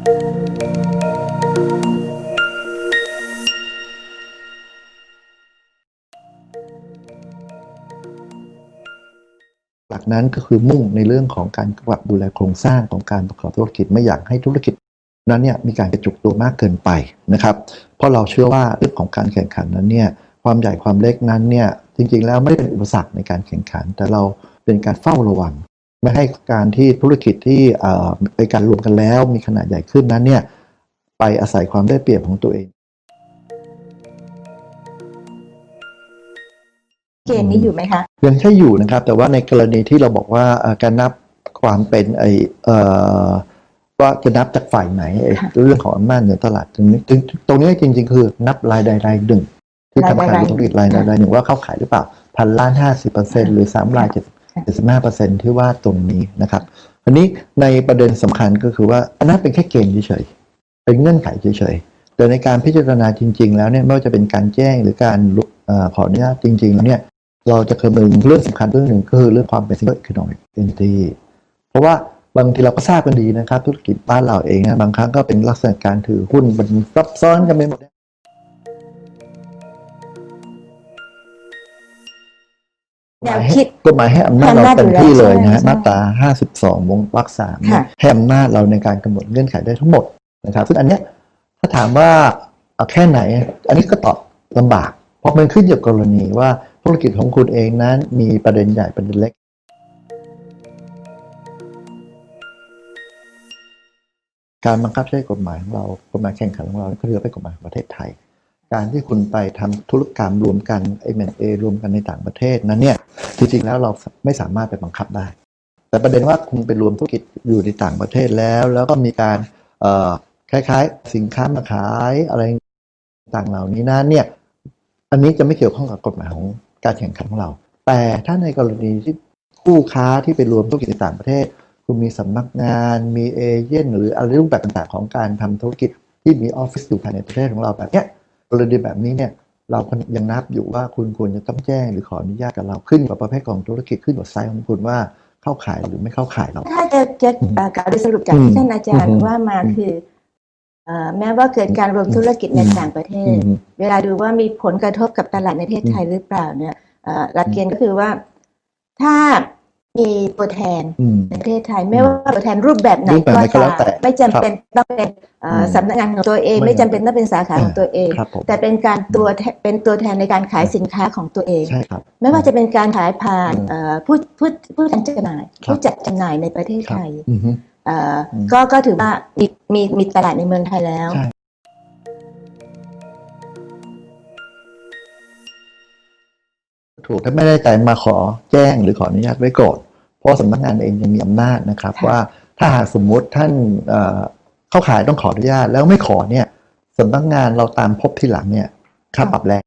หลักนั้นก็คือมุ่งในเรื่องของการกำกับดูแลโครงสร้างของการประกอบธุรกิจไม่อยากให้ธุรกิจนั้นเนี่ยมีการกระจุกตัวมากเกินไปนะครับเพราะเราเชื่อว่าเรื่องของการแข่งขันนั้นเนี่ยความใหญ่ความเล็กนั้นเนี่ยจริงๆแล้วไม่ได้เป็นอุปสรรคในการแข่งขันแต่เราเป็นการเฝ้าระวังไม่ให้การที่ธุรกิจที่เป็นการรวมกันแล้วมีขนาดใหญ่ขึ้นนั้นเนี่ยไปอาศัยความได้เปรียบของตัวเองเกณฑ์นี้อยู่ไหมคะยังใช่อยู่นะครับแต่ว่าในกรณีที่เราบอกว่าการนับความเป็นว่าจะนับจากฝ่ายไหนเรื่องของอำนาจเหนือตลาดตรงนี้จริงๆคือนับรายใดรายหนึ่งที่ทำขายธุรกิจรายใดรายหนึ่งว่าเข้าขายหรือเปล่า1,050%หรือ3 ราย75%ที่ว่าตรงนี้นะครับอันนี้ในประเด็นสำคัญก็คือว่าอันนั้นเป็นแค่เกณฑ์เฉยๆเป็นเงื่อนไขเฉยๆแต่ในการพิจารณาจริงๆแล้วเนี่ยไม่ว่าจะเป็นการแจ้งหรือการขออนุญาตจริงๆแล้วเนี่ยเราจะคำนึงเรื่องสำคัญเรื่องหนึ่งก็คือเรื่องความเป็น Single Economic Entity เพราะว่าบางทีเราก็ทราบกันดีนะครับธุรกิจบ้านเราเองนะบางครั้งก็เป็นลักษณะการถือหุ้นมันซับซ้อนกันไปหมดกฎหมายให้อำนาจเราเต็มที่เลยนะฮะมาตรา52 วงวรรค 3ให้อำนาจเราในการกำหนดเงื่อนไขได้ทั้งหมดนะครับซึ่งอันเนี้ยถ้าถามว่าแค่ไหนอันนี้ก็ตอบลำบากเพราะมันขึ้นอยู่กับกรณีว่าธุรกิจของคุณเองนั้นมีประเด็นใหญ่ประเด็นเล็กการบังคับใช้กฎหมายของเรากฎหมายแข่งขันของเราก็เรียกเป็นกฎหมายของประเทศไทยการที่คุณไปทำธุรกรรมรวมกัน M&A รวมกันในต่างประเทศนั้นเนี่ยจริงๆแล้วเราไม่สามารถไปบังคับได้แต่ประเด็นว่าคุณไปรวมธุรกิจอยู่ในต่างประเทศแล้วก็มีการคล้ายๆสินค้ามาขายอะไรต่างเหล่านี้นั้นเนี่ยอันนี้จะไม่เกี่ยวข้องกับกฎหมายของการแข่งขันของเราแต่ถ้าในกรณีที่คู่ค้าที่ไปรวมธุรกิจในต่างประเทศคุณมีสำนักงานมีเอเย่นหรืออะไรรูปแบบต่างๆของการทำธุรกิจที่มีออฟฟิศอยู่ภายในประเทศของเราแบบเนี้ยกรณีแบบนี้เนี่ยเรายังนับอยู่ว่าคุณควรจะต้องแจ้งหรือขออนุญาตกับเราขึ้นกับประเภทของธุรกิจขึ้นกับไซส์ของคุณว่าเข้าขายหรือไม่เข้าขายเราถ้าจะกล่าวโดยสรุปจากที่ท่านอาจารย์ว่ามาคือแม้ว่าเกิดการรวมธุรกิจในต่างประเทศเวลาดูว่ามีผลกระทบกับตลาดในประเทศไทยหรือเปล่าเนี่ยหลักเกณฑ์ก็คือว่าถ้ามีตัวแทนในประเทศไทยไม่ว่าตัวแทนรูปแบบไหนก็ตามไม่จำเป็นต้องเป็นสำนักงานของตัวเองไม่จำเป็นต้องเป็นสาขาของตัวเองแต่เป็นการเป็นตัวแทนในการขายสินค้าของตัวเองไม่ว่าจะเป็นการขายผ่านผู้จำหน่ายผู้จัดจำหน่ายในประเทศไทยก็ถือว่ามีตลาดในเมืองไทยแล้วถูกถ้าไม่ได้ใจมาขอแจ้งหรือขออนุญาตไว้ก่อนเพราะสำนักงานเองยังมีอำนาจนะครับว่าถ้าหากสมมุติท่านเข้าขายต้องขออนุญาตแล้วไม่ขอเนี่ยสำนักงานเราตามพบทีหลังเนี่ยค่าปรับแรง